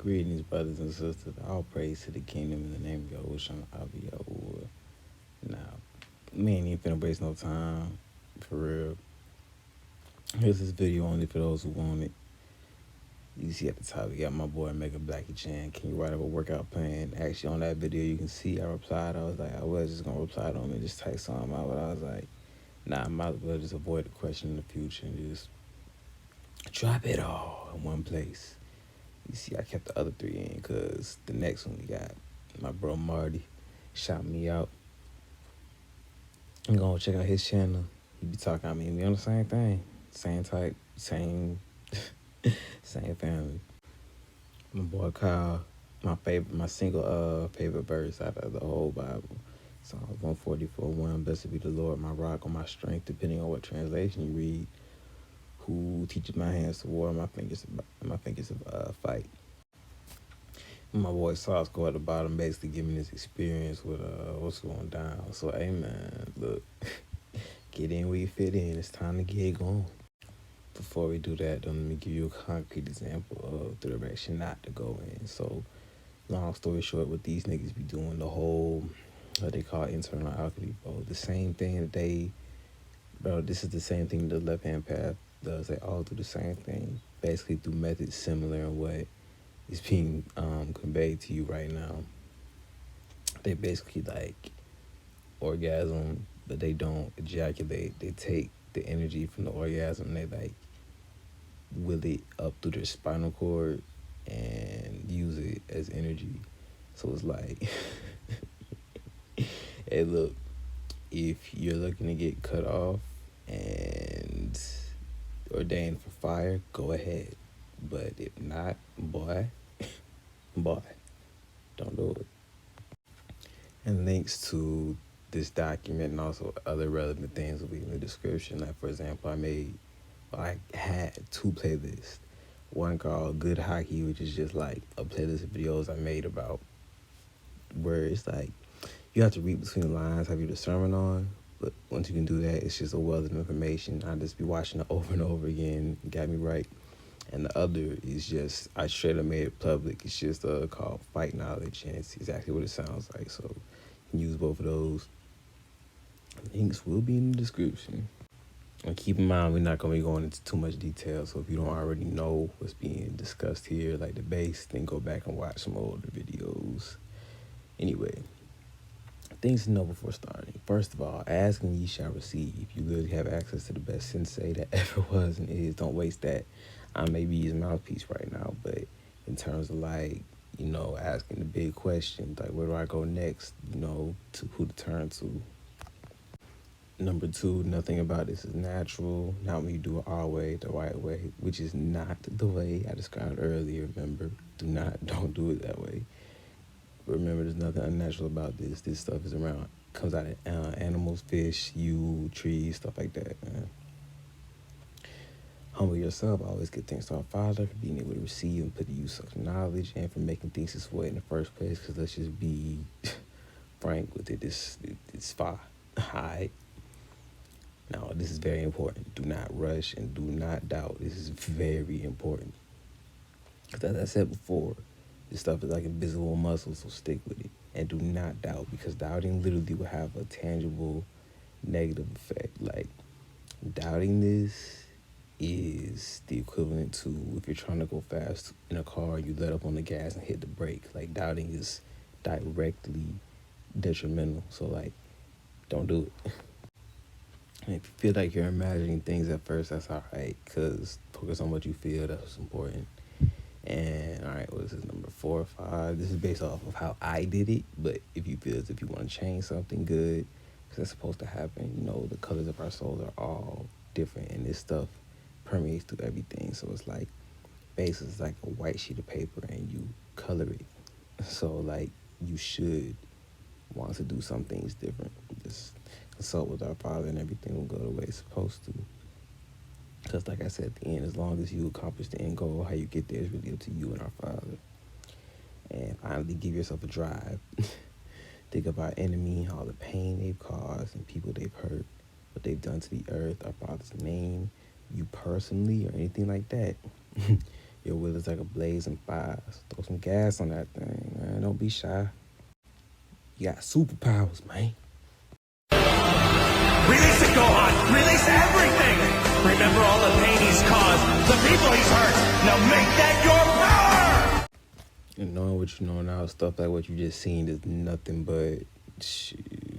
Greetings, brothers and sisters. All praise to the kingdom in the name of Yahushua Yahuwah. Now, me ain't even finna waste no time. For real. Here's this video only for those who want it. You see at the top, we got my boy Mega Blackie Chan. Can you write up a workout plan? Actually, on that video, you can see I replied. I was like, I was just gonna reply to him and just type something out, but I was like, nah, I might as well just avoid the question in the future and just drop it all in one place. You see, I kept the other three in because the next one we got my bro Marty shout me out. I'm gonna check out his channel. He be talking, we on the same thing, same type, same family. My boy Kyle, my single favorite verse out of the whole Bible. Psalms 144:1. Blessed be the Lord, my rock and my strength, depending on what translation you read. Who teaches my hands to war, my fingers to fight. My boy Sauce go at the bottom, basically giving his experience with what's going down. So, hey man, look, get in where you fit in. It's time to get going. Before we do that, let me give you a concrete example of the direction not to go in. So, long story short, what these niggas be doing, the whole, what they call internal alchemy, bro. The same thing that this is the same thing the left-hand path does. They all do the same thing, basically through methods similar in what is being conveyed to you right now. They basically like orgasm, but they don't ejaculate. They take the energy from the orgasm, they like will it up through their spinal cord and use it as energy. So it's like, hey, look, if you're looking to get cut off and ordained for fire, go ahead. But if not, boy, don't do it. And links to this document and also other relevant things will be in the description. Like, for example, I had two playlists. One called Good Hockey, which is just like a playlist of videos I made about where it's like you have to read between the lines, have your discernment on. But once you can do that, it's just a wealth of information. I just be watching it over and over again. Got me right. And the other is just, I straight up made it public. It's just called Fight Knowledge, and it's exactly what it sounds like. So you can use both of those. Links will be in the description. And keep in mind, we're not going to be going into too much detail. So if you don't already know what's being discussed here, like the base, then go back and watch some older videos. Anyway, things to know before starting. First of all, ask and ye shall receive. You literally have access to the best sensei that ever was and is. Don't waste that. I may be his mouthpiece right now, but in terms of like, asking the big questions, like where do I go next, to who to turn to. Number two, nothing about this is natural. Not when you do it our way, the right way, which is not the way I described earlier. Remember, don't do it that way. Remember, there's nothing unnatural about this. This stuff comes out of animals, fish, you, trees, stuff like that, man. Humble yourself. Always give thanks to our Father for being able to receive and put the use of knowledge and for making things this way in the first place. Because let's just be frank with it. It's fine. Alright. Now, this is very important. Do not rush and do not doubt. This is very important. Because as I said before, this stuff is like invisible muscle, so stick with it. And do not doubt, because doubting literally will have a tangible negative effect. Like, doubting this is the equivalent to if you're trying to go fast in a car, you let up on the gas and hit the brake. Like, doubting is directly detrimental. So, like, don't do it. And if you feel like you're imagining things at first, that's all right, because focus on what you feel. That's what's important. And, all right, what is this, number 4 or 5? This is based off of how I did it, but if you feel as if you want to change something, good, because that's supposed to happen. The colors of our souls are all different, and this stuff permeates through everything. So it's like, base is like a white sheet of paper, and you color it. So, like, you should want to do some things different. Just consult with our Father, and everything will go the way it's supposed to. Because, like I said, at the end, as long as you accomplish the end goal, how you get there is really up to you and our Father. And finally, give yourself a drive. Think of our enemy, all the pain they've caused, and people they've hurt, what they've done to the earth, our Father's name, you personally, or anything like that. Your will is like a blazing fire. So throw some gas on that thing, man. Don't be shy. You got superpowers, man. Release it, Gohan! Release everything! Remember all the pain he's caused, the people he's hurt! Now make that your power! And knowing what you know now, stuff like what you just seen is nothing but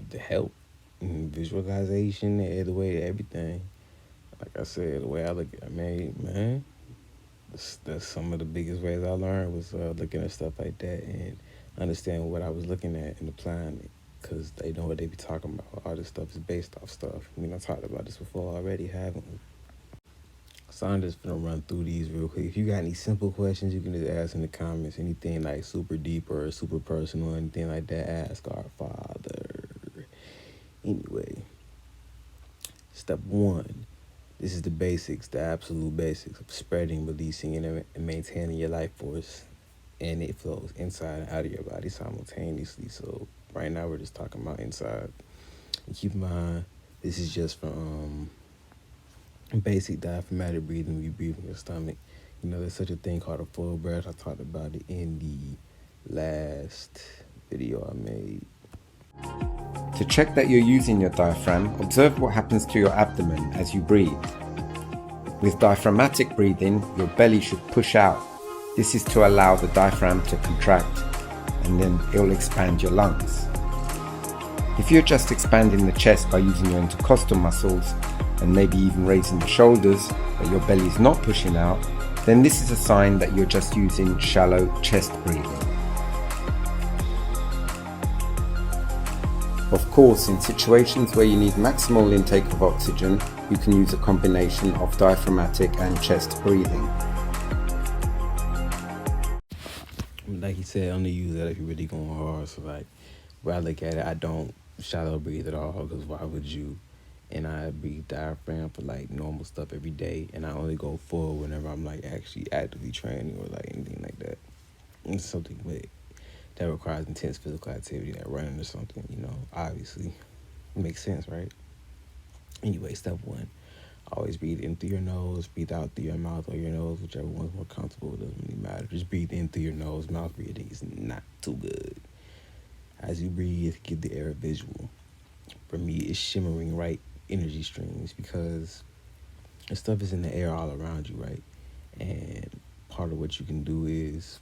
the help and visualization, the way everything. Like I said, the way I look at it, man, that's some of the biggest ways I learned was looking at stuff like that and understanding what I was looking at and applying it. Because they know what they be talking about. All this stuff is based off stuff. I mean, I talked about this before already, haven't we? So I'm just gonna run through these real quick. If you got any simple questions, you can just ask in the comments. Anything like super deep or super personal, anything like that, ask our Father. Anyway, step 1. This is the basics, the absolute basics of spreading, releasing, and maintaining your life force. And it flows inside and out of your body simultaneously. So right now we're just talking about inside. And keep in mind, this is just from basic diaphragmatic breathing. We breathe in your stomach. You know, there's such a thing called a full breath. I talked about it in the last video I made. To check that you're using your diaphragm, observe what happens to your abdomen as you breathe. With diaphragmatic breathing, your belly should push out. This is to allow the diaphragm to contract, and then it will expand your lungs. If you're just expanding the chest by using your intercostal muscles, and maybe even raising the shoulders, but your belly is not pushing out, then this is a sign that you're just using shallow chest breathing. Of course, in situations where you need maximal intake of oxygen, you can use a combination of diaphragmatic and chest breathing. Like he said, only use that if you're really going hard. So like, where I look at it, I don't shallow breathe at all, because why would you? And I breathe diaphragm for like normal stuff every day, and I only go full whenever I'm like actually actively training or like anything like that. It's something that requires intense physical activity, like running or something, you know, obviously. It makes sense, right? Anyway, step 1. Always breathe in through your nose, breathe out through your mouth or your nose, whichever one's more comfortable. It doesn't really matter. Just breathe in through your nose. Mouth breathing is not too good. As you breathe, give the air a visual. For me, it's shimmering right energy streams, because the stuff is in the air all around you, right? And part of what you can do is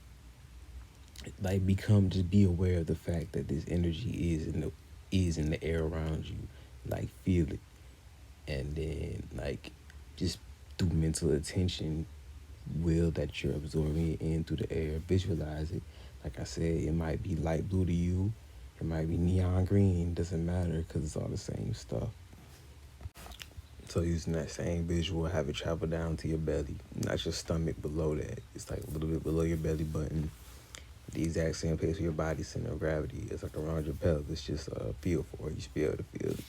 like just be aware of the fact that this energy is in the air around you. Like, feel it. And then like just through mental attention, will that you're absorbing it in through the air. Visualize it. Like I said, it might be light blue to you, it might be neon green, doesn't matter, because it's all the same stuff. So using that same visual, have it travel down to your belly, not your stomach, below that. It's like a little bit below your belly button, the exact same place where your body's center of gravity is, like around your pelvis. Just feel for it. You should be able to feel it.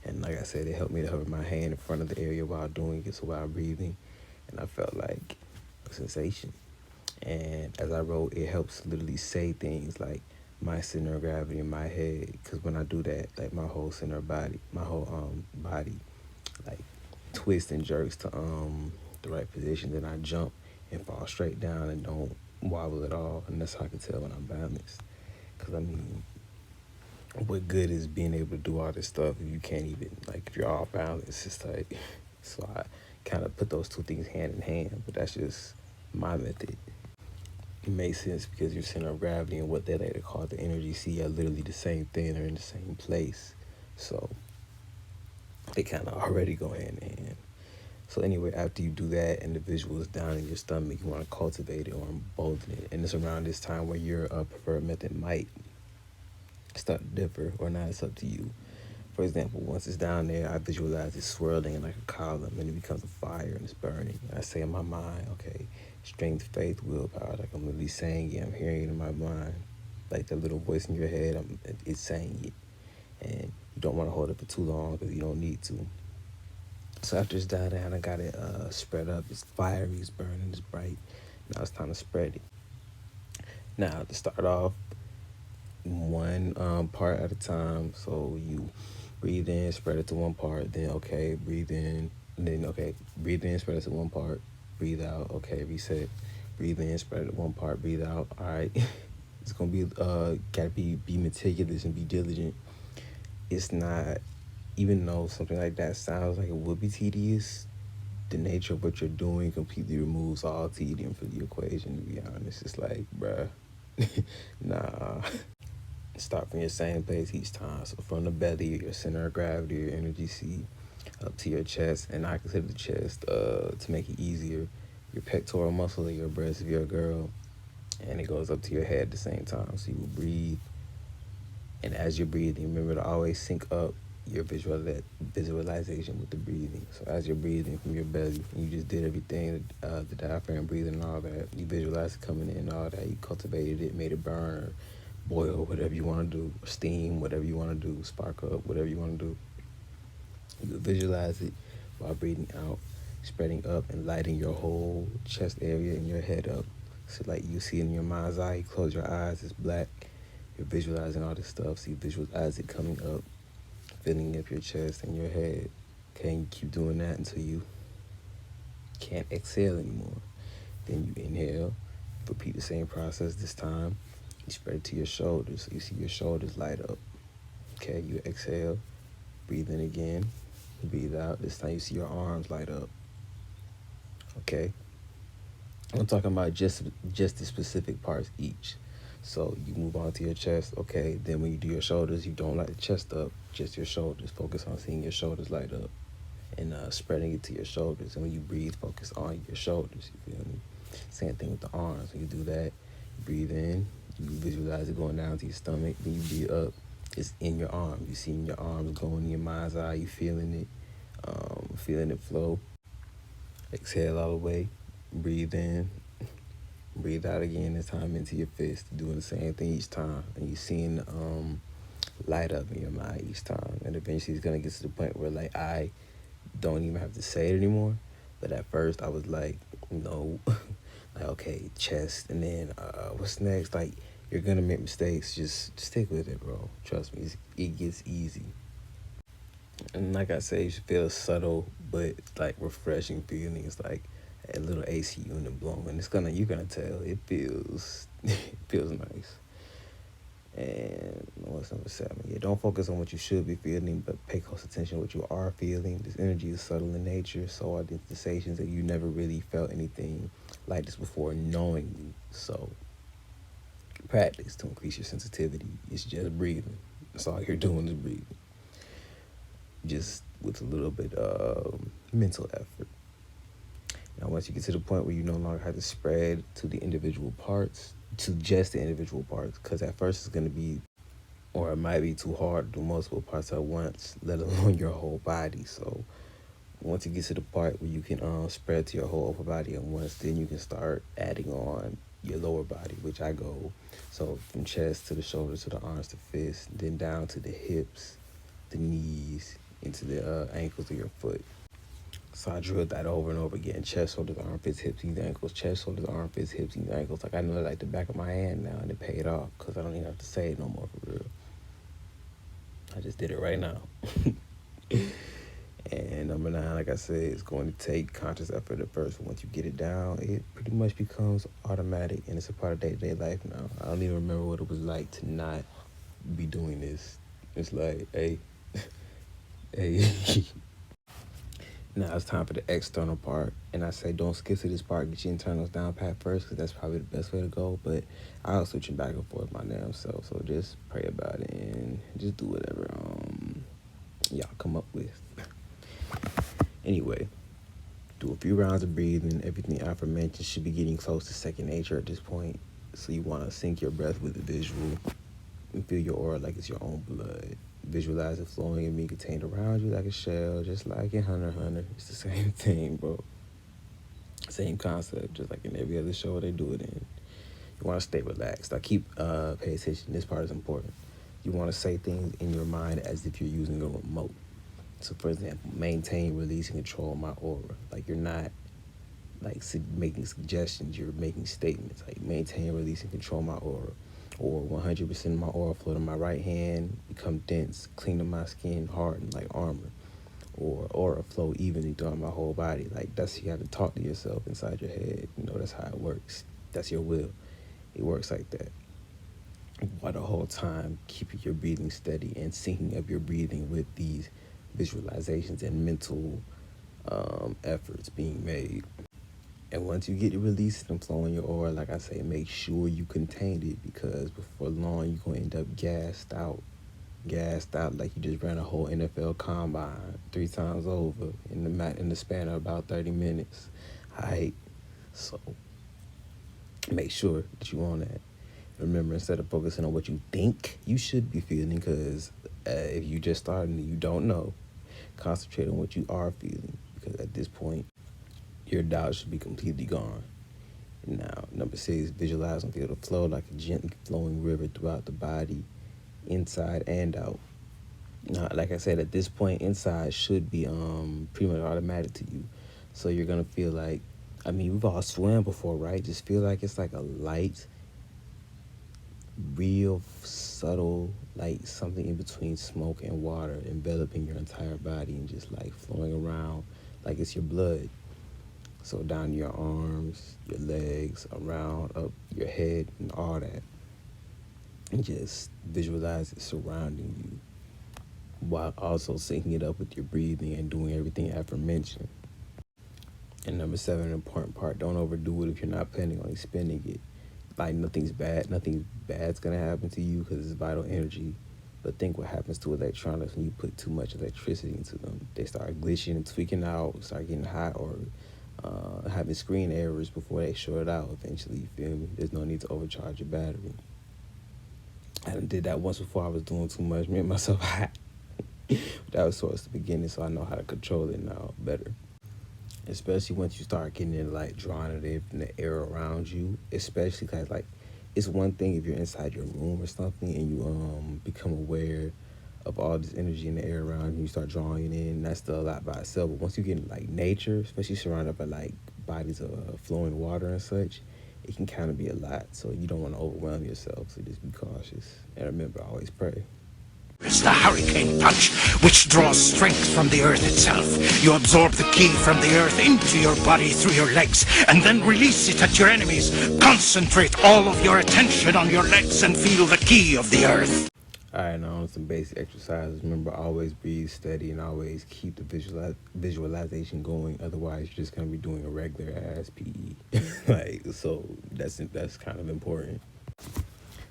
And like I said, it helped me to hover my hand in front of the area while doing it, so while breathing, and I felt like a sensation. And as I wrote, it helps literally say things like my center of gravity in my head, because when I do that, like my whole center of body, my whole body, like twists and jerks to the right position. Then I jump and fall straight down and don't wobble at all, and that's how I can tell when I'm balanced. Because I mean, what good is being able to do all this stuff if you can't even, like, if you're off balance? It's like, so I kind of put those two things hand in hand, but that's just my method. It makes sense because your center of gravity and what they later call the energy sea are literally the same thing. They're in the same place, so they kind of already go hand in hand. So anyway, after you do that and the visual is down in your stomach, you want to cultivate it or embolden it. And it's around this time where your preferred method might start to differ or not. It's up to you. For example, once it's down there, I visualize it swirling like a column, and it becomes a fire and it's burning. I say in my mind, okay, strength, faith, willpower. Like I'm literally saying it. I'm hearing it in my mind. Like that little voice in your head, it's saying it. And you don't want to hold it for too long because you don't need to. So after it's down there, I got it spread up. It's fiery, it's burning, it's bright. Now it's time to spread it. Now to start off, one part at a time. So you breathe in, spread it to one part, then okay, breathe in, and then okay, breathe in, spread it to one part, breathe out, okay, reset. Breathe in, spread it one part, breathe out. All right. It's gonna be gotta be meticulous and be diligent. It's not, even though something like that sounds like it would be tedious, the nature of what you're doing completely removes all tedium from the equation, to be honest. It's like, bruh, nah. Start from your same place each time. So from the belly, your center of gravity, your energy seat, up to your chest. And I consider the chest, to make it easier, your pectoral muscle of your breast if you're a girl. And it goes up to your head at the same time. So you will breathe. And as you're breathing, remember to always sync up your visualization with the breathing. So as you're breathing from your belly, and you just did everything, the diaphragm breathing and all that, you visualize it coming in and all that, you cultivated it, made it burn, or boil, whatever you want to do, steam, whatever you want to do, spark up, whatever you want to do. You visualize it while breathing out, spreading up and lighting your whole chest area and your head up. So like you see in your mind's eye, you close your eyes, it's black. You're visualizing all this stuff, so you visualize it coming up, filling up your chest and your head. Okay, and you keep doing that until you can't exhale anymore. Then you inhale, repeat the same process this time. You spread it to your shoulders, so you see your shoulders light up. Okay, you exhale, breathe in again, breathe out. This time you see your arms light up. Okay, I'm talking about just the specific parts each. So you move on to your chest. Okay, then when you do your shoulders, you don't light the chest up, just your shoulders. Focus on seeing your shoulders light up and spreading it to your shoulders. And when you breathe, focus on your shoulders. You feel me? Same thing with the arms. When you do that, you breathe in, you visualize it going down to your stomach. Then you breathe up, it's in your arms. You seeing your arms going in your mind's eye. You feeling it flow. Exhale all the way. Breathe in. Breathe out again, this time into your fist. Doing the same thing each time. And you seeing light up in your mind each time. And eventually it's going to get to the point where, like, I don't even have to say it anymore. But at first I was like, no. Like, okay, chest. And then what's next? Like, you're going to make mistakes. Just stick with it, bro. Trust me. It gets easy. And like I say, you should feel subtle but, like, refreshing feeling. It's like a little AC unit blowing. You're gonna tell. It feels nice. And what's number 7? Yeah, don't focus on what you should be feeling, but pay close attention to what you are feeling. This energy is subtle in nature, so are the sensations that you never really felt anything like this before knowingly. So practice to increase your sensitivity. It's just breathing. That's all you're doing is breathing. Just with a little bit of mental effort. Now, once you get to the point where you no longer have to spread to the individual parts, to just the individual parts, because at first it's going to be, or it might be too hard to do multiple parts at once, let alone your whole body. So once you get to the part where you can spread to your whole upper body at once, then you can start adding on your lower body, which I go. So from chest to the shoulders to the arms to fists, then down to the hips, the knees, into the ankles of your foot. So I drilled that over and over again. Chest, shoulders, armpits, hips, knees, ankles. Chest, shoulders, armpits, hips, knees, ankles. Like, I know it like the back of my hand now, and it paid off because I don't even have to say it no more for real. I just did it right now. And number 9, like I said, it's going to take conscious effort at first. Once you get it down, it pretty much becomes automatic, and it's a part of day-to-day life now. I don't even remember what it was like to not be doing this. It's like, hey, hey. Now it's time for the external part, and I say don't skip to this part. Get your internals down pat first, because that's probably the best way to go. But I'll switch it back and forth my damn self. So just pray about it and just do whatever y'all come up with. Anyway, do a few rounds of breathing. Everything aforementioned should be getting close to second nature at this point. So you want to sync your breath with the visual and feel your aura like it's your own blood. Visualize it flowing and being contained around you like a shell, just like in Hunter x Hunter. It's the same thing, bro. Same concept, just like in every other show they do it in. You want to stay relaxed. Now pay attention. This part is important. You want to say things in your mind as if you're using a remote. So, for example, maintain, release, and control my aura. Like, you're not like making suggestions. You're making statements. Like, maintain, release, and control my aura. Or 100% of my aura flow to my right hand, become dense, clean to my skin, harden like armor. or aura flow evenly throughout my whole body. Like, that's, you have to talk to yourself inside your head. You know, that's how it works. That's your will. It works like that. While the whole time keeping your breathing steady and syncing up your breathing with these visualizations and mental efforts being made. And once you get it released and flowing your aura, like I say, make sure you contain it, because before long you're gonna end up gassed out like you just ran a whole NFL combine 3 times over in the span of about 30 minutes. Alright, so make sure that you on that. Remember, instead of focusing on what you think you should be feeling, because if you just starting and you don't know, concentrate on what you are feeling, because at this point, your doubt should be completely gone. Now, number 6, visualize and feel the flow like a gently flowing river throughout the body, inside and out. Now, like I said, at this point, inside should be pretty much automatic to you. So you're gonna feel like, I mean, we've all swam before, right? Just feel like it's like a light, real subtle, like something in between smoke and water enveloping your entire body and just like flowing around like it's your blood. So down your arms, your legs, around, up your head, and all that. And just visualize it surrounding you, while also syncing it up with your breathing and doing everything aforementioned. And number 7, an important part, don't overdo it if you're not planning on expending it. Like, nothing bad's gonna happen to you because it's vital energy. But think what happens to electronics when you put too much electricity into them. They start glitching and tweaking out, start getting hot, or having screen errors before they short out eventually, you feel me? There's no need to overcharge your battery. I done did that once before. I was doing too much, made myself hot. That was towards the beginning, so I know how to control it now better. Especially once you start getting into like drawing it in from the air around you, especially because like it's one thing if you're inside your room or something and you become aware of all this energy in the air around you, you start drawing it in. That's still a lot by itself. But once you get in like nature, especially surrounded by like bodies of flowing water and such, it can kind of be a lot. So you don't want to overwhelm yourself. So just be cautious and remember, always pray. It's the hurricane punch, which draws strength from the earth itself. You absorb the ki from the earth into your body through your legs, and then release it at your enemies. Concentrate all of your attention on your legs and feel the ki of the earth. Alright, now on some basic exercises. Remember, always breathe steady and always keep the visualization going. Otherwise, you're just going to be doing a regular ass PE. So that's kind of important.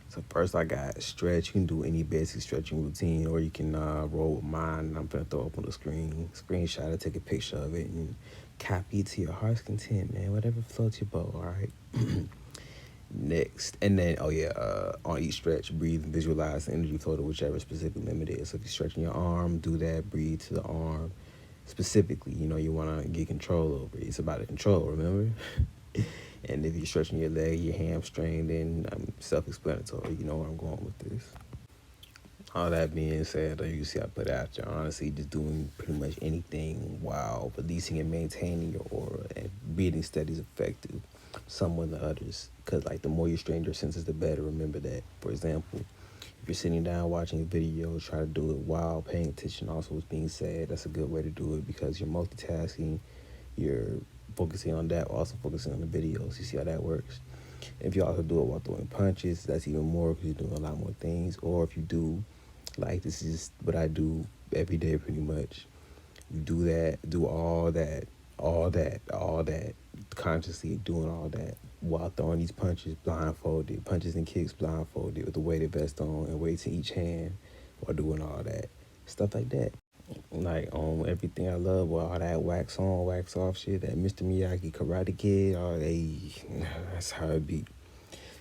So first I got stretch. You can do any basic stretching routine, or you can roll with mine. I'm going to throw up on the screenshot or take a picture of it and copy it to your heart's content, man. Whatever floats your boat, all right? Next. And then, on each stretch, breathe and visualize the energy flow to whichever specific limit is. So if you're stretching your arm, do that. Breathe to the arm. Specifically, you want to get control over it. It's about the control, remember? And if you're stretching your leg, your hamstring, then self-explanatory. You know where I'm going with this. All that being said, you see I put out there, honestly, just doing pretty much anything while releasing and maintaining your aura, and breathing steady is effective, some more than others. Because like the more you strain your senses, the better. Remember that. For example, if you're sitting down watching a video, try to do it while paying attention also what's being said. That's a good way to do it, because you're multitasking, you're focusing on that, also focusing on the videos. You see how that works? If you also do it while throwing punches, that's even more, because you're doing a lot more things. Or if you do, like, this is what I do every day pretty much. You do that, do all that, consciously doing all that while throwing these punches blindfolded, punches and kicks blindfolded with the weighted vest on and weights in each hand while doing all that. Stuff like that. Like on everything I love, with all that wax on, wax off shit, that Mr. Miyagi Karate Kid, that's how it be.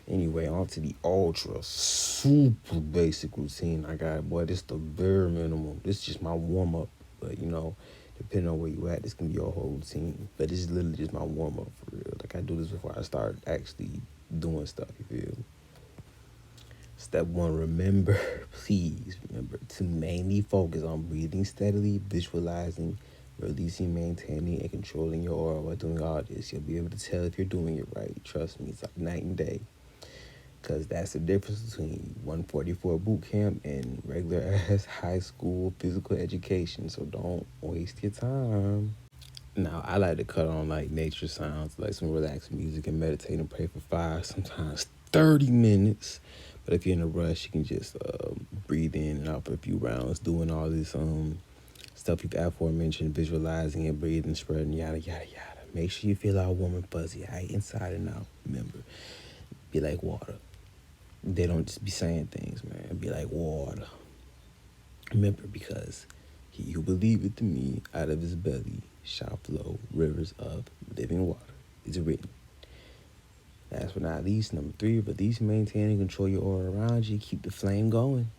Anyway, on to the ultra super basic routine I got. Boy, this the bare minimum. This is just my warm up. But depending on where you at, this can be your whole routine. But this is literally just my warm up for real. Like, I do this before I start actually doing stuff, you feel? Step 1, please remember to mainly focus on breathing steadily, visualizing, releasing, maintaining, and controlling your aura while doing all this. You'll be able to tell if you're doing it right. Trust me, it's like night and day. Because that's the difference between 144 boot camp and regular ass high school physical education. So don't waste your time. Now, I like to cut on like nature sounds, like some relaxing music, and meditate and pray for 5, sometimes 30 minutes. But if you're in a rush, you can just breathe in and out for a few rounds, doing all this stuff you've aforementioned, visualizing and breathing, spreading, yada, yada, yada. Make sure you feel all warm and fuzzy, right? Inside and out. Remember, be like water. They don't just be saying things, man. Be like water. Remember, because he who believeth in me, out of his belly shall flow rivers of living water. It's written. Last but not least, number 3, release, maintain, and control your aura around you. Keep the flame going.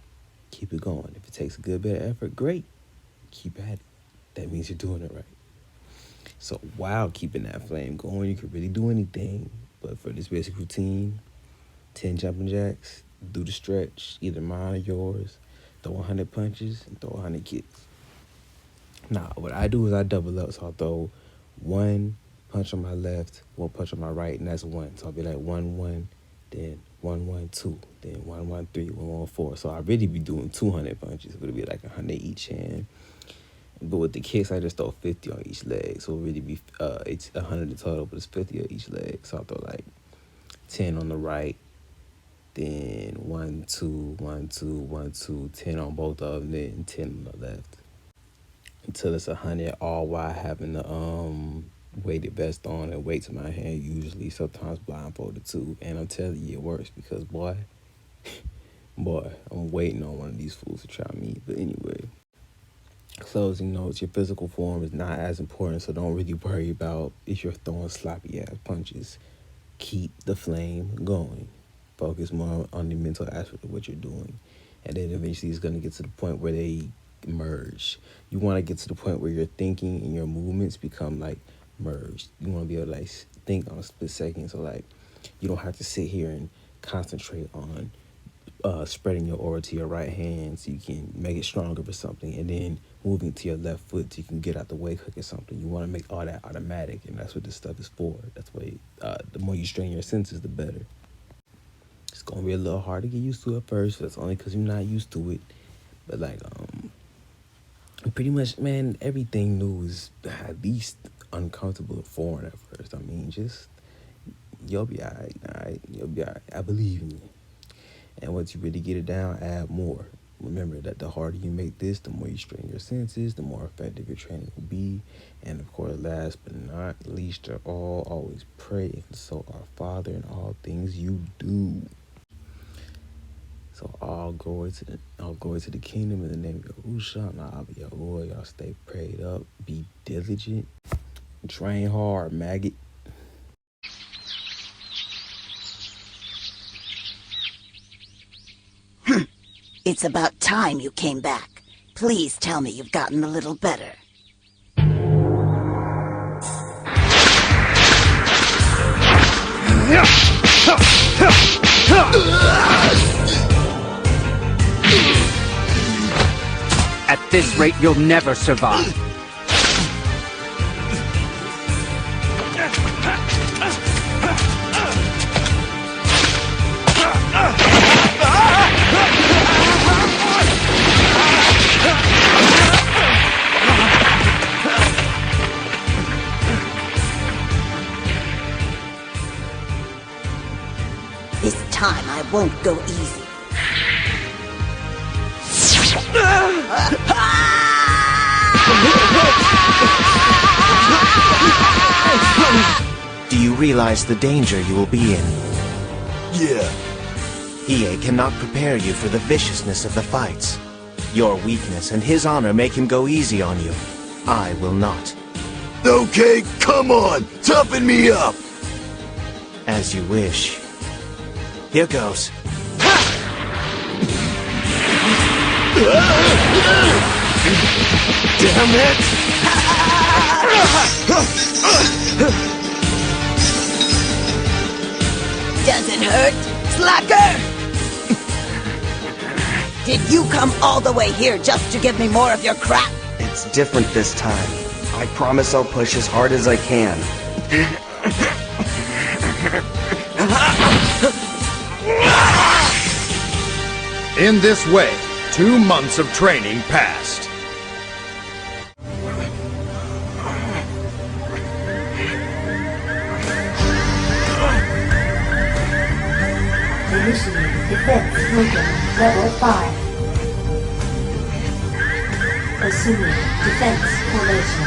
Keep it going. If it takes a good bit of effort, great. Keep at it. That means you're doing it right. So while keeping that flame going, you can really do anything. But for this basic routine, 10 jumping jacks, do the stretch, either mine or yours. Throw 100 punches and throw 100 kicks. Now, what I do is I double up. So I'll throw 1 punch on my left, 1 punch on my right, and that's 1. So I'll be like 1, 1, then 1, 1, 2, then 1, 1, 3, 1, 1, 4. So I really be doing 200 punches. It would be like 100 each hand. But with the kicks, I just throw 50 on each leg. So it'll really be it's 100 in total, but it's 50 on each leg. So I'll throw like 10 on the right, then 1, 2, 1, 2, 1, 2, 10 on both of them, then 10 on the left. Until it's 100, all while having the weighted vest on and weights in my hand, usually, sometimes blindfolded too. And I'm telling you, it works because, boy, I'm waiting on one of these fools to try me. But anyway, closing notes, your physical form is not as important, so don't really worry about if you're throwing sloppy ass punches. Keep the flame going. Focus more on the mental aspect of what you're doing. And then eventually it's going to get to the point where they merge. You want to get to the point where your thinking and your movements become like merged. You want to be able to like think on a split second. So like you don't have to sit here and concentrate on spreading your aura to your right hand so you can make it stronger for something, and then moving to your left foot so you can get out the way quick or something. You want to make all that automatic, and that's what this stuff is for. That's why the more you strain your senses, the better. It's going to be a little hard to get used to at first. That's only because you're not used to it. But like pretty much, man, everything new is at least uncomfortable or foreign at first. I mean, just, you'll be all right? You'll be all right. I believe in you. And once you really get it down, add more. Remember that the harder you make this, the more you strain your senses, the more effective your training will be. And of course, last but not least of all, always pray and consult our Father in all things you do. So all glory to the kingdom in the name of Yahushua. Y'all stay prayed up, be diligent, train hard, maggot. It's about time you came back. Please tell me you've gotten a little better. At this rate, you'll never survive. This time I won't go easy. Do you realize the danger you will be in? Yeah. Hiei cannot prepare you for the viciousness of the fights. Your weakness and his honor make him go easy on you. I will not. Okay, come on, toughen me up. As you wish. Here goes. Damn it! Doesn't hurt, slacker! Did you come all the way here just to give me more of your crap? It's different this time. I promise I'll push as hard as I can. In this way, 2 months of training passed. Initiate defense program level 5. Assuming defense formation.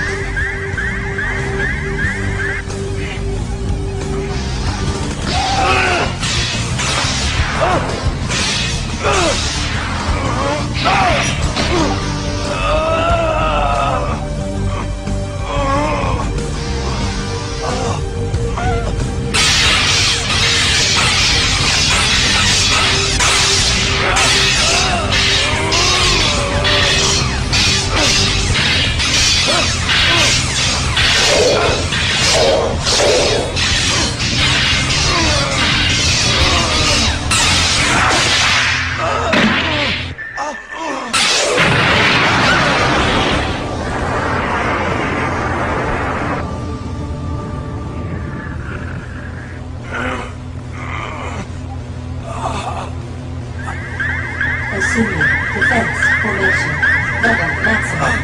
Assuming defense formation level maximum.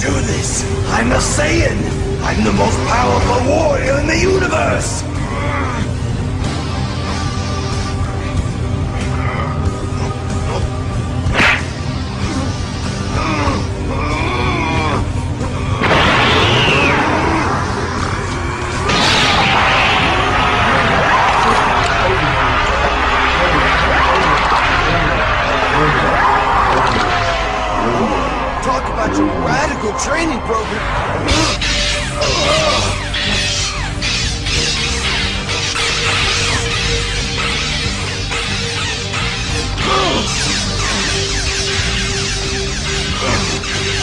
Do this! I'm a Saiyan! I'm the most powerful warrior in the universe! Talk about your radical training program!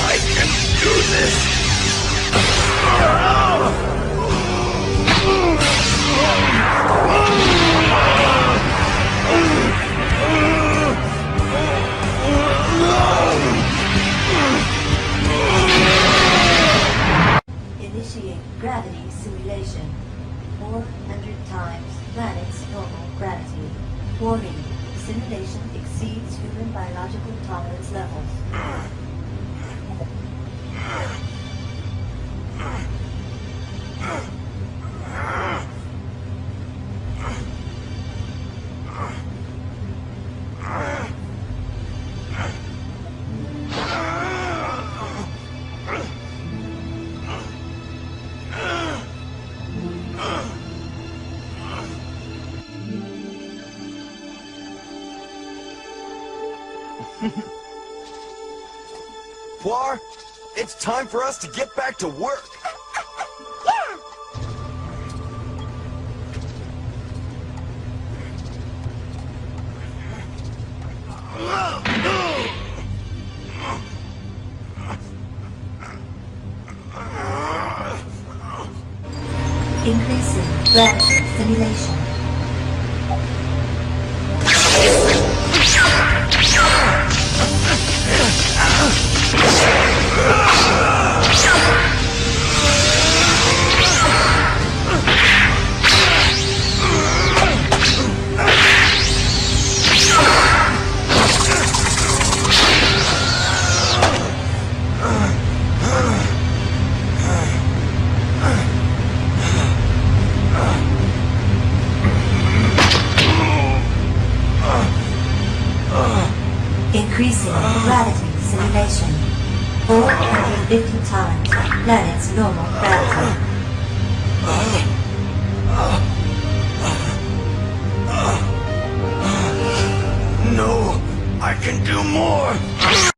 I can do this! Initiate gravity simulation. 400 times planet's normal gravity. Warning, simulation exceeds human biological tolerance levels. Poir, it's time for us to get back to work. Increasing gravity simulation. Increasing gravity simulation. 450 times planet's normal gravity. No, I can do more.